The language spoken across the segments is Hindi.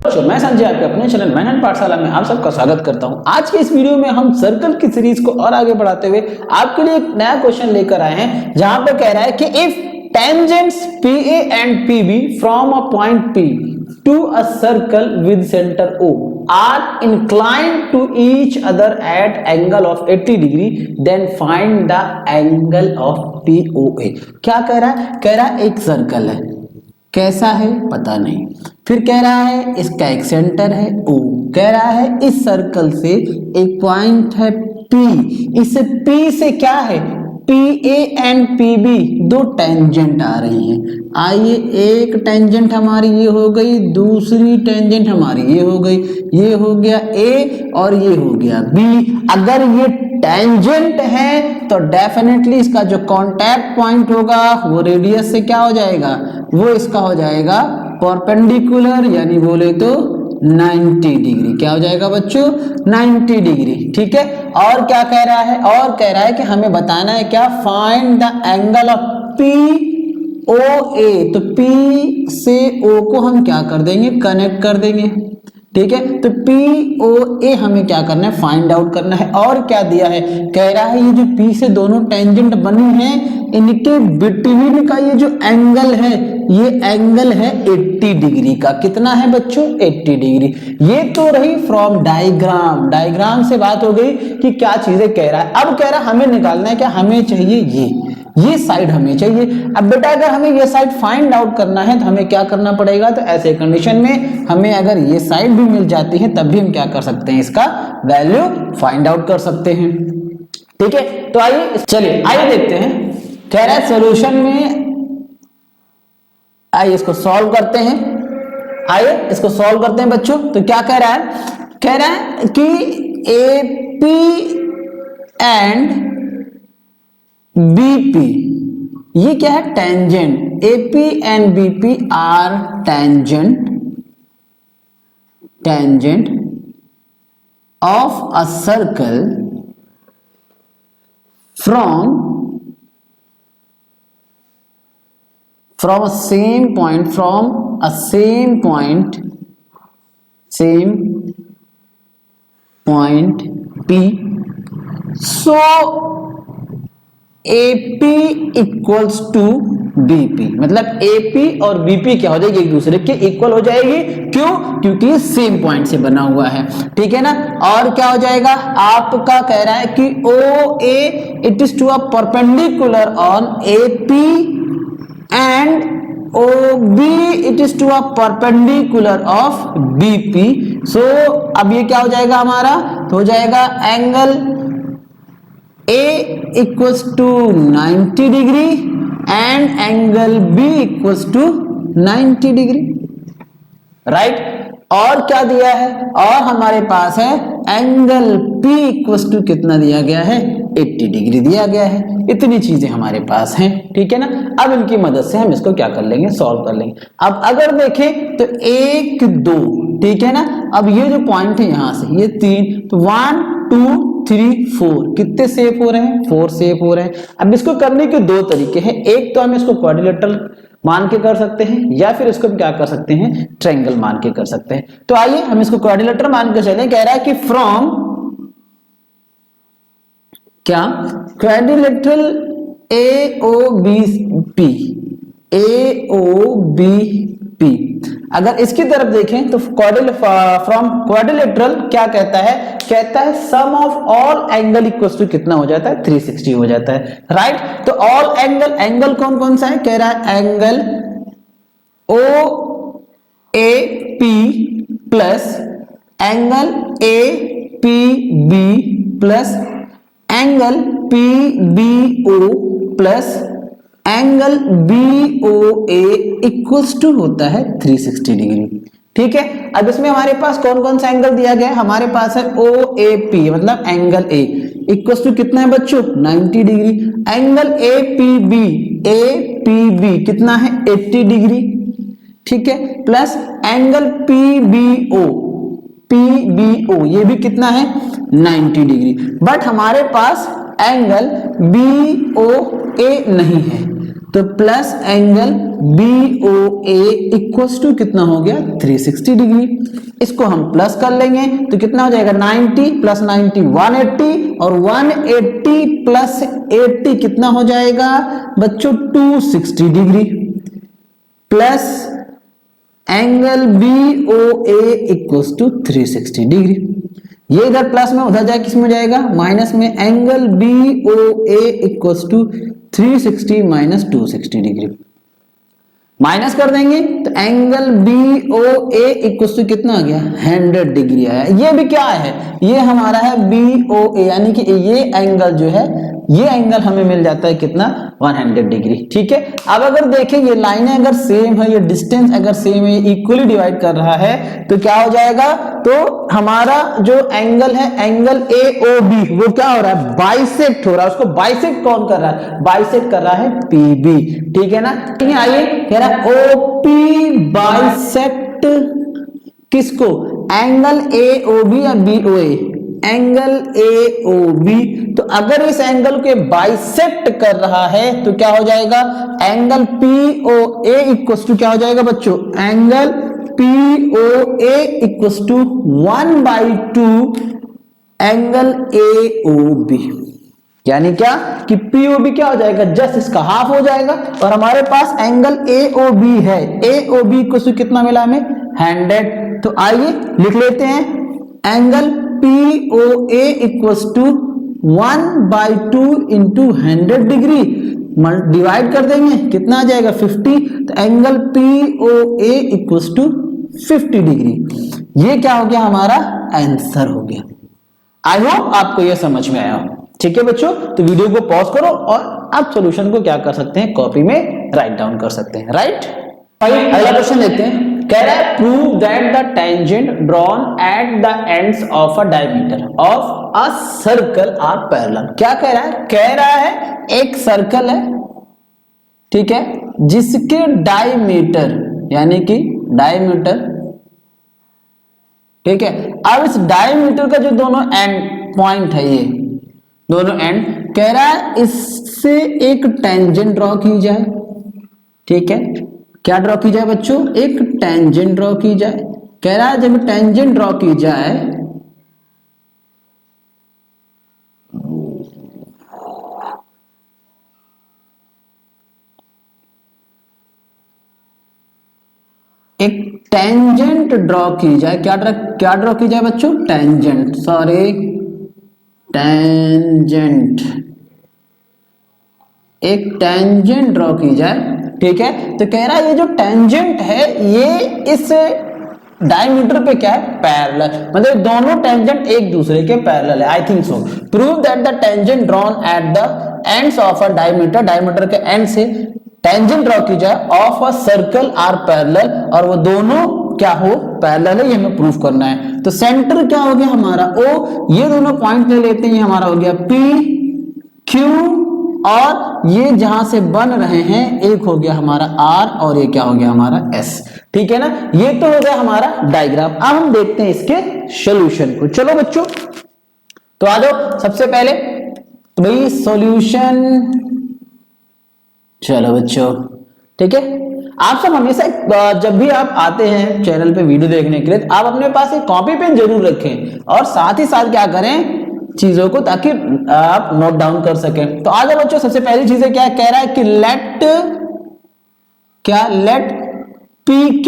मैं संजय आपके अपने चैनल मेहनत पाठशाला में आप सबका स्वागत करता हूं। आज के इस वीडियो में हम सर्कल की सीरीज को और आगे बढ़ाते हुए आपके लिए एक नया क्वेश्चन लेकर आए हैं, जहां पे कह रहा है कि if tangents PA and PB from a point P to a circle with centre O are inclined to each other at angle of 80 degree, then find the angle of POA। क्या कह रहा है? कह रहा है एक सर्कल है, कैसा है पता नहीं, फिर कह रहा है इसका एक सेंटर है O, कह रहा है इस सर्कल से एक पॉइंट है P, इस P से क्या है PA एंड PB दो टेंजेंट आ रही हैं। आइए, एक टेंजेंट हमारी ये हो गई, दूसरी टेंजेंट हमारी ये हो गई, ये हो गया A और ये हो गया B। अगर ये टेंजेंट है तो डेफिनेटली इसका जो कांटेक्ट पॉइंट होगा वो रेडियस से क्या हो जाएगा, वो इसका हो जाएगा परपेंडिकुलर, यानी बोले तो 90 डिग्री। क्या हो जाएगा बच्चों? 90 डिग्री। ठीक है। और क्या कह रहा है? और कह रहा है कि हमें बताना है क्या, find the angle of POA। तो P से O को हम क्या कर देंगे, कनेक्ट कर देंगे। ठीक है। तो POA हमें क्या करना है, फाइंड आउट करना है। और क्या दिया है, कह रहा है ये जो P से दोनों टेंजेंट बनी हैं, इनके बिटवीन का ये जो एंगल है, ये एंगल है 80 डिग्री का। कितना है बच्चों? 80 डिग्री। ये तो रही फ्रॉम डायग्राम, डायग्राम से बात हो गई कि क्या चीजें कह रहा है। अब कह रहा है हमें निकालना है क्या, हमें चाहिए ये साइड हमें चाहिए। अब बेटा अगर हमें ये साइड फाइंड आउट करना है तो हमें क्या करना पड़ेगा, तो ऐसे कंडीशन में हमें अगर ये साइड भी मिल जाती है तब भी हम क्या कर सकते हैं, इसका वैल्यू फाइंड आउट कर सकते हैं। ठीक है। तो आइए चलिए आइए देखते हैं। कह रहा है सॉल्यूशन में, आइए इसको सॉल्व करते हैं। आइए इसको सॉल्व करते हैं बच्चों। तो क्या कह रहा है, कह रहा है कि AP एंड BP, ये क्या है, tangent. AP and BP are tangent of a circle from a same point P, so AP equals to BP। मतलब AP और BP क्या हो जाएगी, एक दूसरे के इक्वल हो जाएगी। क्यों? क्योंकि सेम पॉइंट से बना हुआ है। ठीक है ना। और क्या हो जाएगा, आपका कह रहा है कि OA it is to a perpendicular on AP and OB it is to a perpendicular of BP। so अब ये क्या हो जाएगा हमारा, तो हो जाएगा angle A equals to 90 degree and angle B equals to 90 degree. Right. और क्या दिया है, और हमारे पास है एंगल P इक्वल्स टू कितना दिया गया है, 80 डिग्री दिया गया है। इतनी चीजें हमारे पास हैं। ठीक है ना। अब इनकी मदद से हम इसको क्या कर लेंगे, सॉल्व कर लेंगे। अब अगर देखें तो 1 2, ठीक है ना। अब ये जो पॉइंट है यहां से ये 3, तो 1 2 3 4 कितने सेफ हो रहे हैं, 4 सेफ हो रहे हैं। अब इसको करने के दो तरीके हैं, एक तो हम इसको क्वाड्रिलेटरल मान के कर सकते हैं, या फिर इसको हम क्या कर सकते हैं, ट्रायंगल मान के कर सकते हैं। तो आइए हम इसको क्वाड्रिलेटरल मान के चलें। कह रहा है कि फ्रॉम क्या, क्वाड्रिलेटरल AOBP, अगर इसकी तरफ देखें तो फ्रॉम क्वाड्रिलेटरल क्या कहता है, कहता है sum of all angle equals to कितना हो जाता है, 360 हो जाता है। राइट। तो ऑल एंगल कौन कौन सा है, कह रहा है angle OAP plus angle APB plus angle PBO plus angle BOA equals to होता है 360 डिग्री। ठीक है। अब इसमें हमारे पास कौन कौन सा एंगल दिया गया है, हमारे पास है OAP मतलब एंगल A इक्वल्स टू कितना है बच्चों, 90 डिग्री। एंगल APB कितना है, 80 डिग्री। ठीक है। प्लस एंगल PBO ये भी कितना है, 90 डिग्री। बट हमारे पास एंगल BOA नहीं है, तो plus angle BOA equals to कितना हो गया 360 डिग्री। इसको हम प्लस कर लेंगे तो कितना हो जाएगा 90 प्लस 90 180 और 180 प्लस 80 कितना हो जाएगा बच्चों 260 degree plus angle BOA equals to 360 degree. ये इधर प्लस में उधर जाए किस में जाएगा माइनस में, angle BOA equals to 360 minus 260 degree. Minus कर देंगे तो एंगल BOA इक्वल्स टू कितना आ गया 100 डिग्री आया। ये भी क्या है, ये हमारा है BOA, यानी कि ये एंगल जो है ये एंगल हमें मिल जाता है कितना 100 डिग्री। ठीक है, अब अगर देखें ये लाइनें अगर सेम है, ये डिस्टेंस अगर सेम है, इक्वली डिवाइड कर रहा है तो क्या हो जाएगा, तो हमारा जो एंगल है एंगल AOB वो क्या हो रहा है बाइसेक्ट हो रहा है। उसको बाइसेक्ट कौन कर रहा है, बाइसेक्ट कर रहा है PB। ठीक है ना, आइए कह रहा है OP बाइसेक्ट किसको, एंगल AOB या BOA, एंगल AOB। तो अगर इस एंगल के बाइसेक्ट कर रहा है तो क्या हो जाएगा एंगल POA इक्वल्स टू क्या हो जाएगा बच्चों, angle POA equals to 1/2 angle AOB। यानी क्या कि POB क्या हो जाएगा जस्ट इसका हाफ हो जाएगा और हमारे पास एंगल AOB है, AOB इक्वल्स टू कितना मिला हमें 100। तो आइए लिख लेते हैं angle POA equals to 1/2 into 100 degree, divide कर देंगे कितना आ जाएगा 50। तो angle POA equals to 50 degree. ये क्या हो गया हमारा आंसर हो गया। आई होप आपको यह समझ में आया हो। ठीक है बच्चों, तो वीडियो को पॉज करो और आप सॉल्यूशन को क्या कर सकते हैं कॉपी में राइट डाउन कर सकते हैं। राइट, अगला क्वेश्चन देखते हैं। कह रहा है prove that the tangent drawn at the ends of a diameter of a circle are parallel. क्या कह रहा है, कह रहा है एक सर्कल है, ठीक है, जिसके डायमीटर यानी कि डायमीटर, ठीक है, अब इस डायमीटर का जो दोनों एंड पॉइंट है, ये दोनों एंड, कह रहा है इससे एक टेंजेंट ड्रॉ की जाए। ठीक है, क्या ड्रॉ की जाए बच्चों, एक टेंजेंट ड्रॉ की जाए। कह रहा है जब टेंजेंट ड्रॉ की जाए एक टेंजेंट ड्रॉ की जाए, क्या ड्रॉ की जाए बच्चों, टेंजेंट, सॉरी टेंजेंट, एक टेंजेंट ड्रॉ की जाए। ठीक है, तो कह रहा है ये जो टेंजेंट है ये इस डायमीटर पे क्या है पैरेलल, मतलब दोनों टेंजेंट एक दूसरे के पैरेलल है। I think so. Prove that the tangent drawn at the ends of a diameter, diameter के एंड से टेंजेंट ड्रॉ की जाए of a circle are parallel, और वो दोनों क्या हो पैरेलल है, ये हमें प्रूफ करना है। तो सेंटर क्या हो गया हमारा O, ये दोनों पॉइंट ले लेते हैं, ये हमारा हो गया PQ, और ये जहां से बन रहे हैं एक हो गया हमारा R और ये क्या हो गया हमारा S। ठीक है ना, ये तो हो गया हमारा डायग्राम। अब हम देखते हैं इसके सॉल्यूशन को। चलो बच्चों, तो आ जाओ सबसे पहले तो भाई सॉल्यूशन। चलो बच्चों, ठीक है, आप सब हमेशा जब भी आप आते हैं चैनल पे वीडियो देखने के लिए तो आप अपने पास एक कॉपी पेन जरूर रखें और साथ ही साथ क्या करें चीजों को, ताकि आप नोट डाउन कर सकें। तो आज बच्चों सबसे पहली चीज क्या कह रहा है कि let PQ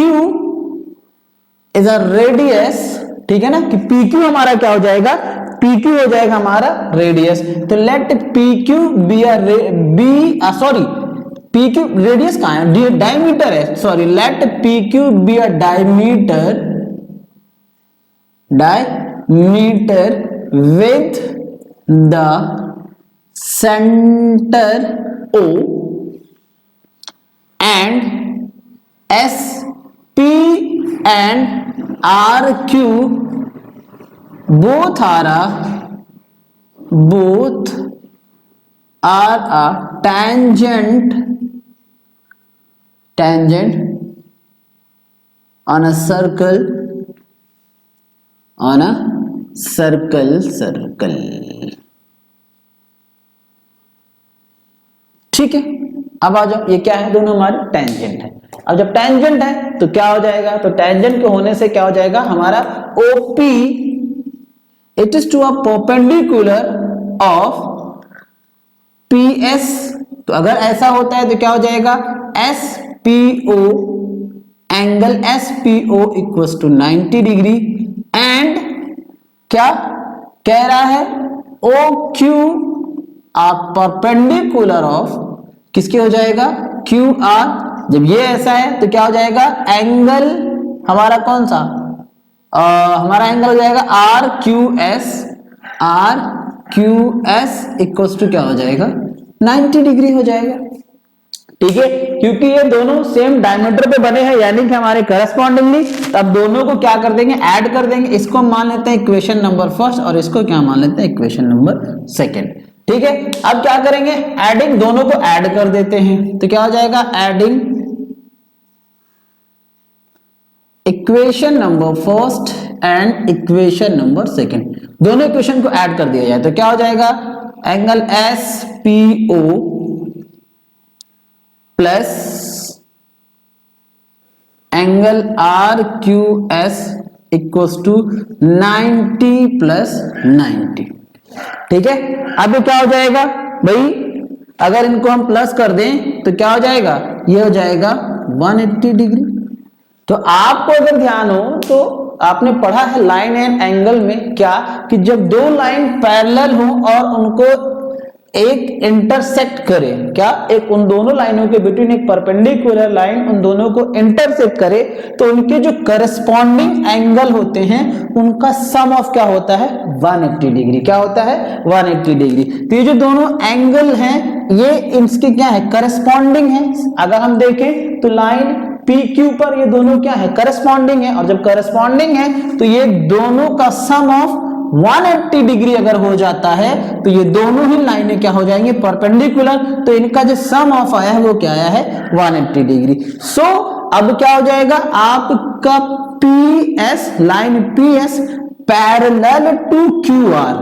is a radius. ठीक है ना, कि PQ हमारा क्या हो जाएगा, PQ हो जाएगा हमारा रेडियस। तो लेट PQ PQ रेडियस कहां है, डायमीटर है, sorry, let PQ be a diameter with the center O and SP and RQ both are a tangent on a circle, circle. ठीक है, अब आ जाओ, ये क्या है, दोनों हमारे टेंजेंट है। अब जब टेंजेंट है तो क्या हो जाएगा, तो टेंजेंट के होने से क्या हो जाएगा हमारा OP, it is to a perpendicular of PS। तो अगर ऐसा होता है तो क्या हो जाएगा, SPO, angle SPO equals to 90 degree and क्या कह रहा है, OQ आर परपेंडिकुलर ऑफ किसके हो जाएगा, QR। जब ये ऐसा है तो क्या हो जाएगा, एंगल हमारा कौन सा, हमारा एंगल हो जाएगा RQS इक्वल्स टू क्या हो जाएगा, 90 डिग्री हो जाएगा। ठीक है, क्योंकि ये दोनों सेम डायमीटर पे बने हैं यानी कि हमारे करस्पॉन्डिंगली, तो अब दोनों को क्या कर देंगे, ऐड कर देंगे। इसको मान लेते हैं इक्वेशन नंबर फर्स्ट और इसको क्या मान लेते हैं, इक्वेशन नंबर सेकंड। ठीक है, अब क्या करेंगे, एडिंग, दोनों को ऐड कर देते हैं। तो क्या हो जाएगा, adding equation number first and equation number second, दोनों इक्वेशन को ऐड कर दिया जाए तो क्या हो जाएगा, angle SPO plus angle RQS equals to 90 plus 90। ठीक है, अब ये क्या हो जाएगा भाई, अगर इनको हम प्लस कर दें तो क्या हो जाएगा, ये हो जाएगा 180 डिग्री। तो आपको अगर ध्यान हो तो आपने पढ़ा है लाइन एंड एंगल में क्या, कि जब दो लाइन पैरेलल हो और उनको एक इंटरसेक्ट करे, क्या एक उन दोनों लाइनों के बिटवीन एक परपेंडिकुलर लाइन उन दोनों को इंटरसेक्ट करे, तो उनके जो करस्पॉन्डिंग एंगल होते हैं उनका सम ऑफ क्या होता है, 180 डिग्री। क्या होता है, 180 डिग्री। तो ये जो दोनों एंगल हैं ये इनके क्या है, करस्पॉन्डिंग है। अगर हम देखें तो लाइन PQ पर ये दोनों क्या है, करस्पॉन्डिंग है, और जब करस्पॉन्डिंग है तो ये दोनों का सम ऑफ 180 डिग्री अगर हो जाता है तो ये दोनों ही लाइनें क्या हो जाएंगी, परपेंडिकुलर। तो इनका जो सम ऑफ आया है वो क्या आया है, 180 डिग्री। सो अब क्या हो जाएगा, आपका PS, line PS parallel to QR।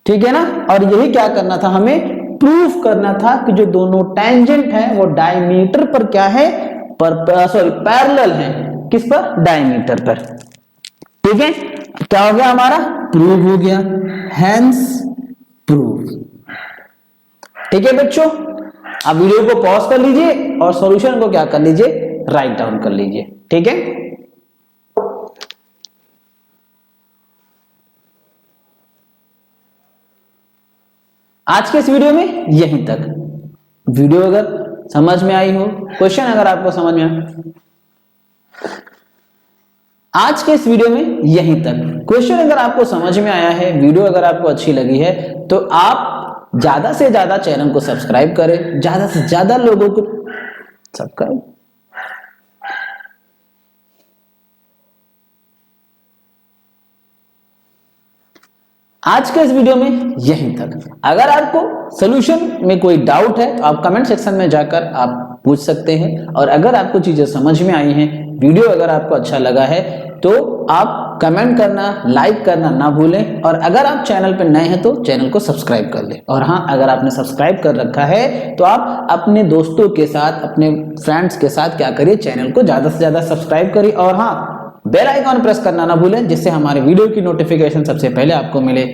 ठीक है ना, और यही क्या करना था, हमें प्रूफ करना था कि जो दोनों टेंजेंट है वो डायमीटर पर क्या है, पैरेलल है। किस पर, डायमीटर पर। ठीक है, क्या हो गया हमारा, प्रूव हो गया, हेंस प्रूव। ठीक है बच्चों, आप वीडियो को पॉज कर लीजिए और सॉल्यूशन को क्या कर लीजिए, राइट डाउन कर लीजिए। ठीक है, आज के इस वीडियो में यहीं तक। वीडियो अगर समझ में आई हो, क्वेश्चन अगर आपको समझ में आया, आज के इस वीडियो में यहीं तक। क्वेश्चन अगर आपको समझ में आया है, वीडियो अगर आपको अच्छी लगी है, तो आप ज्यादा से ज्यादा चैनल को सब्सक्राइब करें, ज्यादा से ज्यादा लोगों को सब्सक्राइब। आज के इस वीडियो में यहीं तक। अगर आपको सॉल्यूशन में कोई डाउट है तो आप कमेंट सेक्शन में जाकर आप पूछ सकते हैं, और अगर आपको चीजें समझ में आई हैं, वीडियो अगर आपको अच्छा लगा है तो आप कमेंट करना, लाइक करना ना भूलें, और अगर आप चैनल पर नए हैं तो चैनल को सब्सक्राइब कर लें। और हाँ, अगर आपने सब्सक्राइब कर रखा है तो आप अपने दोस्तों के साथ, अपने फ्रेंड्स के साथ क्या करिए, चैनल को ज्यादा से ज्यादा सब्सक्राइब करिए, और हाँ, बेल आइकॉन प्रेस करना ना भूलें, जिससे हमारे वीडियो की नोटिफिकेशन सबसे पहले आपको मिले।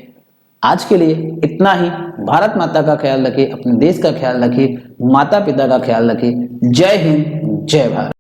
आज के लिए इतना ही। भारत माता का ख्याल रखिए, अपने देश का ख्याल रखिए, माता पिता का ख्याल रखिए। जय हिंद, जय भारत।